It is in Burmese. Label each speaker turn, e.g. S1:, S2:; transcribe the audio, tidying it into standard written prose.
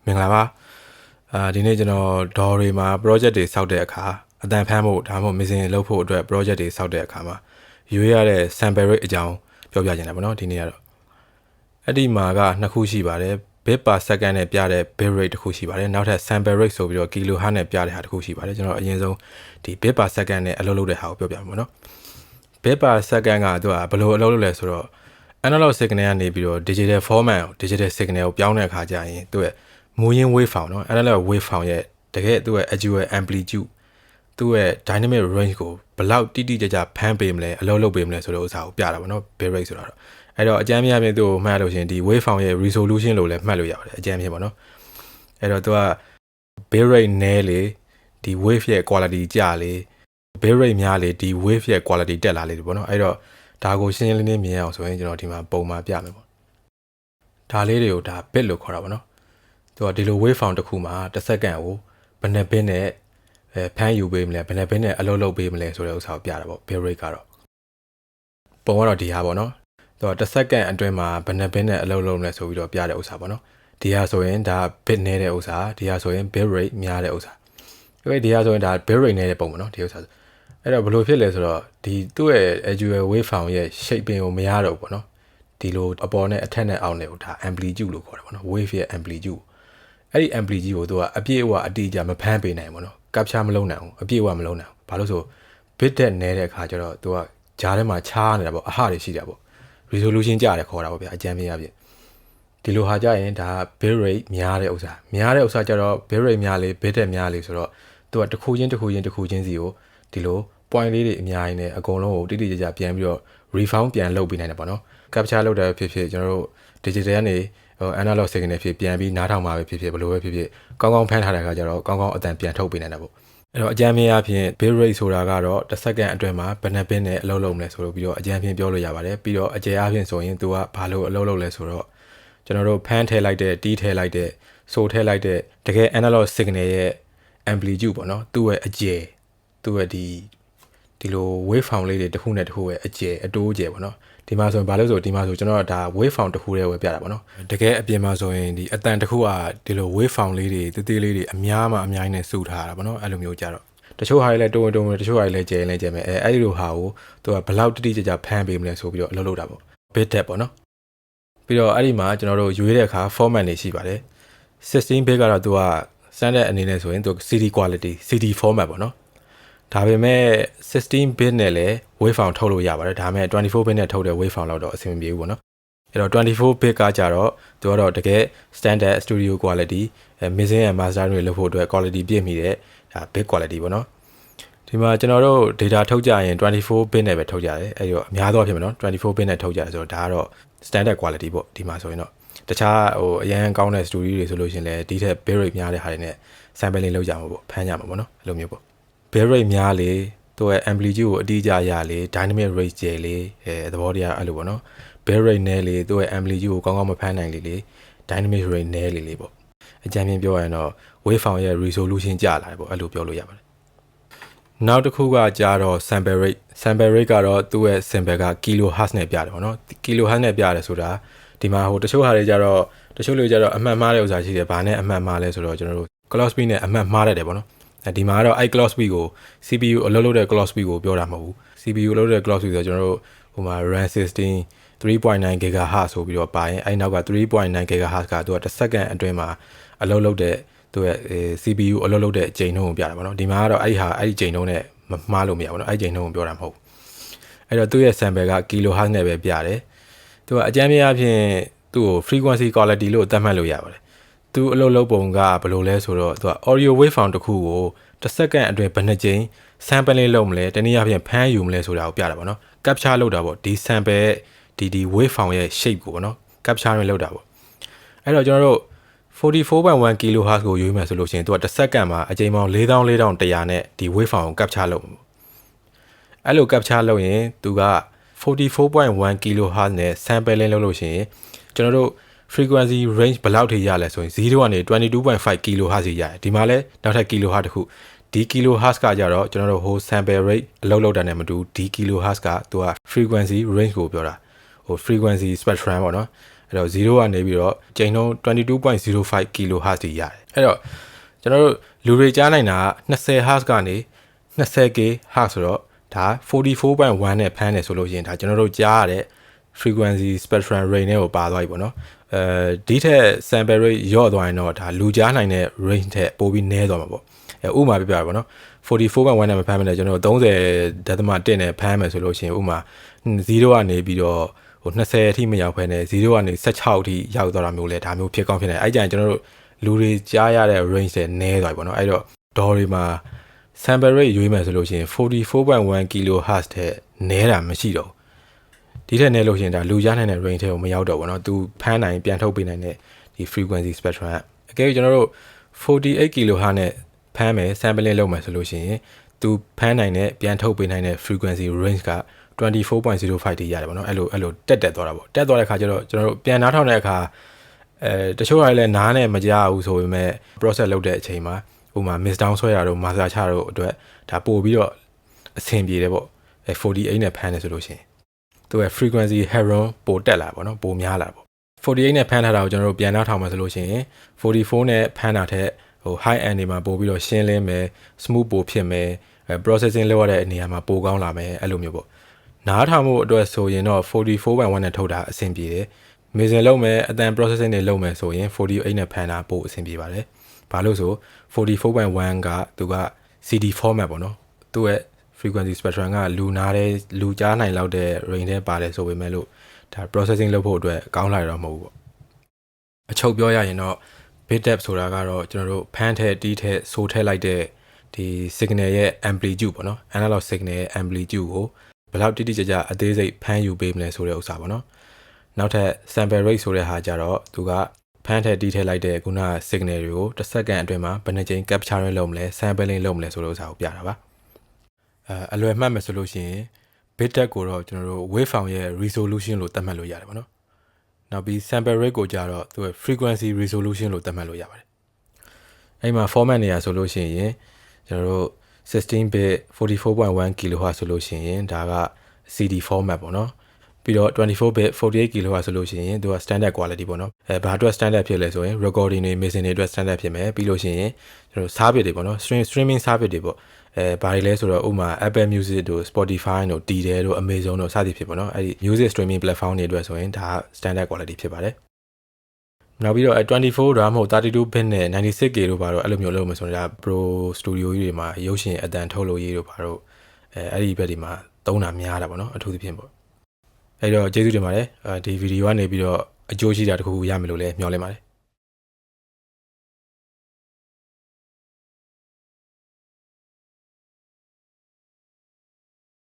S1: မင်္ဂလာပါဒီနေ့ကျွန်တော်ဒေါ်တွေမှာ project တွေစောက်တဲ့အခါအတန်ဖမ်းဖို့ဒါမှမဟုတ် missing လုပ်ဖို့အတွက် project တွေစောက်တဲ့အခါမှာရွေးရတဲ့ sample rate အကြောင်းပြောပြချင်တာပေါ့နော်ဒီနေ့ကတော့အဲ့ဒီမှာကနှစ်ခုရှိပါတယ် bit per second နဲ့ပြတဲ့ bit rate တစ်ခုရှိပါတယ်နောက်ထပ် sample rate ဆိုပြီးတော့ kilohertz နဲ့ပြတဲ့ဟာတစ်ခုရှိပါတယ်ကျွန်တော်အရင်ဆုံးဒီ bit per second နဲ့အလုပ်လုပ်တဲ့ဟာကိုပြောပြမှာပေါ့နော် bit per second ကသူကဘယ်လိုအလုပ်လုပ်လဲဆိုတော့ analog signal ကနေပြီးတော့ digital format ကို digital signal ကိုပြောင်းတဲ့အခါကျရင်သူ့ရဲ့မူရင်း wave form เนาะ analog wave form ရဲ့တကယ်သူ့ရဲ့ actual amplitude သူ့ရဲ့ dynamic range ကိုဘယ်လောက်တိတိကျကျဖမ်းပေးမလဲအလုပ်လုပ်ပေးမလဲဆိုတဲ့ဥစ္စာကိုပြတာပေါ့เนาะ bit rate ဆိုတာတော့အဲ့တော့အကြမ်းများပြင်သူ့ကိုမှတ်လို့ရှိရင်ဒီ wave form ရဲ့ resolution လို့လည်းမှတ်လို့ရပါတယ်အကြမ်းပြင်ပေါ့เนาะအဲ့တော့သူက bit rate နည်းလေဒီ wave ရဲ့ quality ကျလေ bit rate များလေဒီ wave ရဲ့ quality တက်လာလေပေါ့เนาะအဲ့တော့ဒါကိုရှင်းရှင်းလင်းလင်းမြင်အောင်ဆိုရင်ကျွန်တော်ဒီမှာပုံမှာပြမယ်ပေါ့ဒါလေးတွေကိုဒါ bit လို့ခေါ်တာပေါ့เนาะသူကဒီလို wave form တစ်ခုမှာတစ်စက္ကန့်ကိုဘယ်နှဘစ်နဲ့ဖမ်းယူပေးမလဲဘယ်နှဘစ်နဲ့အလုပ်လုပ်ပေးမလဲဆိုတဲ့ဥစ္စာကိုပြတာပေါ့ bit rate ကတော့ပုံကတော့ဒီဟာပေါ့နော်သူကတစ်စက္ကန့်အတွင်းမှာဘယ်နှဘစ်နဲ့အလုပ်လုပ်မလဲဆိုပြီးတော့ပြတဲ့ဥစ္စာပေါ့နော်ဒီဟာဆိုရင်ဒါ bit နည်းတဲ့ဥစ္စာဒီဟာဆိုရင် bit rate များတဲ့ဥစ္စာဒီဟာဆိုရင်ဒါ bit rate နည်းတဲ့ပုံပေါ့နော်ဒီဥစ္စာအဲ့တော့ဘယ်လိုဖြစ်လဲဆိုတော့ဒီသူ့ရဲ့ actual wave form ရဲ့ shaping ကိုမရတော့ဘူးပေါ့နော်ဒီလိုအပေါ်နဲ့အထက်နဲ့အောက်နဲ့ကိုဒါ amplitude လို့ခေါ်တယ်ပေါ့နော် wave ရဲ့ amplitudeအဲ့ဒီ amplitude ကိုသူကအပြည့်အဝအတိအကျမဖမ်းပေးနိုင်ဘူးเนาะ capture မလုပ်နိုင်ဘူးအပြည့်အဝမလုပ်နိုင်ဘူးဘာလို့ဆို bit တက်နေတဲ့အခါကျတော့သူကဂျားထဲမှာခြားနေတာပေါ့အဟတွေရှိတာပေါ့ resolution ကြတယ်ခေါ်တာပေါ့ဗျာအကြမ်းပြရပြဒီလိုဟာကြရင်ဒါ bit rate များတဲ့ဥစ္စာကျတော့ bit rate များလေ bit တက်များလေဆိုတော့သူကတစ်ခုချင်းစီကိုဒီလို point လေးတွေအများကြီးနဲ့အကုန်လုံးကိုတိတိကျကျပြန်ပြီးတော့ refound ပြန်လုပ်ပေးနိုင်တယ်ပေါ့နော် capture လုပ်တယ်ဖြစ်ဖြစ်ကျွန်တော်တို့ digital ကနေanalog signal ဖြစ်ပြန်ပြီးနားထောင်မှာပဲဖြစ်ဖြစ်ဘယ်လိုပဲဖြစ်ဖြစ်ကောင်းကောင်းဖမ်းထားတဲ့အခါကျတော့ကောင်းကောင်းအတန်ပြန်ထုတ်ပေးနိုင်တာပေါ့အဲ့တော့အကြမ်းမြင်အဖြစ် bit rate ဆိုတာကတော့တစ်စက္ကန့်အတွင်းမှာဘယ်နှဘစ်နဲ့အလုပ်လုပ်မလဲဆိုတော့ပြီးတော့အကြမ်းဖြင့်ပြောလို့ရပါတယ်ပြီးတော့အကျယ်အဖြစ်ဆိုရင်သူကဘာလို့အလုပ်လုပ်လဲဆိုတော့ကျွန်တော်တို့ဖမ်းထည့်လိုက်တဲ့တီးထည့်လိုက်တဲ့ဆိုထည့်လိုက်တဲ့တကယ် analog signal ရဲ့ amplitude ပေါ့နော်သူ့ရဲ့အကျယ်သူ့ရဲ့ဒီလို wave form လေးတွေတစ်ခုနဲ့တစ်ခုရဲ့အကျယ်အတိုးအကျယ်ပေါ့နော်ဒီမှာဆိုရင်ဘာလို့ဆိုဒီမှာဆိုကျွန်တော်ကဒါ wave form တစ်ခုတည်းဝယ်ပြတာပေါ့နော်တကယ်အပြင်မှာဆိုရင်ဒီအတန်တစ်ခုကဒီလို wave form လေးတွေတေးသေးလေးတွေအများကြီးနဲ့စုထားတာပေါ့နော်အဲ့လိုမျိုးကြတော့တချို့ဟာတွေလည်းတုံတချို့ဟာတွေလည်းကျယ်မယ်အဲ့ဒီလိုဟာကိုသူကဘယ်လောက်တိတိကျကျဖမ်းပေးမလဲဆိုပြီးတော့အလုပ်လုပ်တာပေါ့ bit depth ပေါ့နော်ပြီးတော့အဲ့ဒီမှာကျွန်တော်တို့ရွေးတဲ့အခါ format တွေရှိပါတယ်16 bit ကတော့သူက standard အနေနဲ့ဆိုရင်သူ CD quality CD format ပေါ့နော်ဒါပေမဲ့16 bit နဲ့လည်း wave form ထုတ်လို့ရပါတယ်ဒါပေမဲ့24 bit နဲ့ထုတ်တဲ့ wave form လောက်တော့အဆင်မပြေဘူးပေါ့နော်အဲ့တော့24 bit ကကြတော့သူကတော့တကယ် standard studio quality mixing and mastering တွေလုပ်ဖို့အတွက် quality ပြည့်မီတဲ့ဒါ bit quality ပေါ့နော်ဒီမှာကျွန်တော်တို့ data ထုတ်ကြရင်24 bit နဲ့ပဲထုတ်ကြတယ်အဲ့တော့အများသောဖြစ်မှာနော်24 bit နဲ့ထုတ်ကြတယ်ဆိုတော့ဒါကတော့ standard quality ပေါ့ဒီမှာဆိုရင်တော့တခြားအရန်ကောင်းတဲ့ studio တွေဆိုလို့ရှင်လဲဒီထက် bit rate များတဲ့ဟာတွေနဲ့ sampling လုပ်ကြမှာပေါ့ဖမ်းကြမှာပေါ့နော်အဲ့လိုမျိုးပေါ့ bit rate များလေသူ့ရဲ့ amplitude ကိုအတိအကျရလေ dynamic range ကျယ်လေသဘောတရားအဲ့လိုပေါ့နော် bit rate နည်းလေသူ့ရဲ့ amplitude ကိုကောင်းကောင်းမဖမ်းနိုင်လေ dynamic range နည်းလေပေါ့အကြမ်းဖျင်းပြောရရင်တော့ wave form ရဲ့ resolution ကျလာတယ်ပေါ့အဲ့လိုပြောလို့ရပါတယ်နောက်တစ်ခုကကြာတော့ sample rate ကတော့သူ့ရဲ့ sample က kilohertz နဲ့ပြတယ်ပေါ့နော် kilohertz နဲ့ပြတယ်ဆိုတာဒီမှာတချို့ဟာတွေကြတော့တချို့လူကြတော့အမှတ်မှားတဲ့ဥစ္စာရှိတယ်ဘာနဲ့အမှတ်မှားလဲဆိုတော့ကျွန်တော်တို့ clock speed နဲ့အမှတ်မှားတယ်ပေါ့နော်ဒီမှာကတော့ clock speed ကို CPU အလုပ်လုပ်တဲ့ clock speed ကိုပြောတာမဟုတ်ဘူး CPU အလုပ်လုပ်တဲ့ clock speed ဆိုတော့ကျွန်တော်တို့ဟိုမှာ RAM 16 3.9 GHz ဆိုပြီးတော့ပါရင်အဲ့နောက်က3.9 GHz ကသူကတစ်စက္ကန့်အတွင်းမှာအလုပ်လုပ်တဲ့သူရဲ့ CPU အလုပ်လုပ်တဲ့အချိန်နှုန်းကိုပြတာပေါ့နော်ဒီမှာကတော့အဲ့ဒီချိန်နှုန်းနဲ့မမှားလို့မရဘူးเนาะအဲ့ချိန်နှုန်းကိုပြောတာမဟုတ်ဘူးအဲ့တော့သူ့ရဲ့ sample က kilohertz နဲ့ပဲပြတယ်သူကအကြမ်းများအဖြစ်သူ့ကို frequency quality လို့သတ်မှတ်လို့ရပါတယ်သူအလုပ်လုပ်ပုံကဘယ်လိုလဲဆိုတော့သူက audio wave form တစ်ခုကိုတစ်စက္ကန့်အတွင်းဘယ်နှကြိမ် sampling လုပ်မလဲတနည်းအားဖြင့်ဖမ်းယူမလဲဆိုတာကိုပြတာပေါ့နော် capture လုပ်တာပေါ့ဒီ sample ဒီ wave form ရဲ့ shape ကိုပေါ့နော် capture လုပ်တာပေါ့အဲ့တော့ကျွန်တော်တို့ 44.1 kHz ကိုရွေးမယ်ဆိုလို့ရှိရင်သူကတစ်စက္ကန့်မှာအကြိမ်ပေါင်း4400နဲ့ဒီ wave form ကို capture လုပ်မှာအဲ့လို capture လုပ်ရင်သူက 44.1 kHz နဲ့ sampling လုပ်လို့ရှိရင်ကျွန်တော်တို့frequency range ဘယ်လောက်ထိရလဲဆိုရင်0ကနေ 22.5 kHz ရတယ်ဒီမှာလဲနောက်ထပ် kHz တစ်ခုဒီ kHz ကကြတော့ကျွန်တော်တို့ whole sample rate အလုပ်လုပ်တာနဲ့မတူဒီ kHz ကသူက frequency range ကိုပြောတာfrequency spectrum ပေါ့နော် အဲ့တော့0ကနေပြီးတော့ချိန်နှုန်း 22.05 kHz တိရတယ်အဲ့တော့ကျွန်တော်တို့လူတွေကြားနိုင်တာက20 Hz ကနေ20 kHz ဆိုတော့ဒါ 44.1 နဲ့ဖမ်းတယ်ဆိုလို့ရှိရင်ဒါကျွန်တော်တို့ကြားရတဲ့ frequency spectrum range နဲ့ကိုပါသွားပြီပေါ့နော်ဒီထက် sample rate ရော့သွားရင်တော့ဒါလူကြားနိုင်တဲ့ range ထက်ပိုပြီးနည်းသွားမှာပေါ့ဥပမာပြပြပါပေါ့နော် 44.1 နဲ့မဖမ်းမနဲ့ကျွန်တော်30.1နဲ့ဖမ်းမယ်ဆိုလို့ရှိရင်ဥပမာ0ကနေပြီးတော့ဟို20အထိမရောက်ဖ ೇನೆ 0ကနေ16အထိရောက်သွားတာမျိုးလဲဒါမျိုးဖြစ်ကောင်းဖြစ်နေအဲ့ကြရင်ကျွန်တော်တို့လူတွေကြားရတဲ့ range တွေနည်းသွားပြီပေါ့နော်အဲ့တော့ DAW တွေမှာ sample rate ရွေးမယ်ဆိုလို့ရှိရင် 44.1 kHz ထက်နည်းတာမရှိတော့ဒီထက်နည်းလို့ရှိရင်ဒါလူကြားနိုင်တဲ့ range ထဲကိုမရောက်တော့ဘူးเนาะသူဖမ်းနိုင်ပြန်ထုတ်ပေးနိုင်တဲ့ဒီ frequency spectrum အကယ်၍ကျွန်တော်တို့48 kHz နဲ့ဖမ်းမယ် sampling လုပ်မယ်ဆိုလို့ရှိရင်သူဖမ်းနိုင်တဲ့ပြန်ထုတ်ပေးနိုင်တဲ့ frequency range က 24.05 တိရတယ်ပေါ့နော်အဲ့လိုတက်သွားတာပေါ့တက်သွားတဲ့အခါကျတော့ကျွန်တော်တို့ပြန်နားထောင်တဲ့အခါတချို့ဟာလည်းနားနဲ့မကြားဘူးဆိုပေမဲ့ process လုပ်တဲ့အချိန်မှာဥပမာ mix down ဆွဲတာတို့ master ချတို့အတွက်ဒါပို့ပြီးတော့အဆင်ပြေတယ်ပေါ့48နဲ့ဖမ်းတယ်ဆိုလို့ရှိရင်သူက frequency headroom ပိုတက်လာပေါ့နော်ပိုများလာပေါ့48နဲ့ဖမ်းထားတာကိုကျွန်တော်တို့ပြန်နားထောင်မှဆိုလို့ရှိရင်44နဲ့ဖမ်းတာထက်ဟို high end တွေမှာပို့ပြီးတော့ရှင်းလင်းမယ် smooth ပိုဖြစ်မယ်processing လုပ်ရတဲ့နေရာမှာပိုကောင်းလာမယ်အဲ့လိုမျိုးပေါ့နားထောင်မှုအတွက်ဆိုရင်တော့ 44.1 နဲ့ထုတ်တာအဆင်ပြေတယ်။ mixing လုပ်မယ်အတန် processing တွေလုပ်မယ်ဆိုရင်48နဲ့ဖမ်းတာပို့အဆင်ပြေပါတယ်။ဘာလို့ဆို44.1 ကသူက CD format ပေါ့နော်။သူ့ရဲ့ frequency spectrum ကလူကြားနိုင်လောက်တဲ့ range ထဲပါတယ်ဆိုပေမဲ့လို့ဒါ processing လုပ်ဖို့အတွက်ကောင်းလာတော့မဟုတ်ဘူးပေါ့။အချုပ်ပြောရရင်တော့ bit depth ဆိုတာကတော့ကျွန်တော်တို့ဖမ်းထက်တီးထက်ဆိုးထက်လိုက်တဲ့ဒီ signal ရဲ့ amplitude ပေါ့နော် analog signal ရဲ့ amplitude ကိုဘယ်လောက်တိတိကျကျအသေးစိတ်ဖမ်းယူပေးမလဲဆိုတဲ့ဥစ္စာပေါ့နော်နောက်ထပ် sample rate ဆိုတဲ့ဟာကြတော့သူကဖမ်းထည့်တီးထည့်လိုက်တဲ့ခုန signal တွေကိုတစ်စက္ကန့်အတွင်းမှာဘယ်နှကြိမ် capturing လုပ်မလဲ sampling လုပ်မလဲဆိုတဲ့ဥစ္စာကိုပြတာပါအလွယ်မှတ်မယ်ဆိုလို့ရှိရင် bit depth ကိုတော့ကျွန်တော်တို့ waveform ရဲ့ resolution လို့သတ်မှတ်လို့ရတယ်ပေါ့နော်နောက်ပြီး sample rate ကိုကြတော့သူက frequency resolution လို့သတ်မှတ်လို့ရပါတယ်အဲ့မှာ format နေရာဆိုလို့ရှိရင်ကျွန်တော်တို့16 bit 44.1 kHz ဆိုလို့ရှိရင်ဒါက CD format ပေါ့နော်ပြီးတော့24 bit 48 kHz ဆိုလို့ရှိရင်သူက standard quality ပေါ့နော်ဘာအတွက် standard ဖြစ်လဲဆိုရင် recording တွေ mixing တွေအတွက် standard ဖြစ်မယ်ပြီးလို့ရှိရင်ကျွန်တော် service တွေပေါ့နော် streaming service တွေပေါ့ဘာတွေလဲဆိုတော့ဥပမာ Apple Music တို့ Spotify တို့ Tidal တို့ Amazon တို့စသည်ဖြစ်ပေါ့နော်အဲ့ဒီ music streaming platform တွေအတွက်ဆိုရင်ဒါ standard quality ဖြစ်ပါတယ်နောက်ပြီးတော့24 RAM မဟုတ်32 bit နဲ့ 96K တို့ဘာလို့အဲ့လိုမျိုးလုပ်မှဆိုတော့ Pro Studio ကြီးတွေမှာရုပ်ရှင်အတန်ထုတ်လို့ရေးတို့ဘာလို့အဲ့ဒီဘက်ဒီမှာသုံးတာများတာပေါ့နော်အထူးသဖြင့်ပေါ့အဲ့တော့ကျေးဇူးတင်ပါတယ်ဒီဗီဒီယိုကနေပြီးတော့အကျိုးရှိတာတခုခုရမယ်လို့လည်းမျှော်လင့်ပါတယ်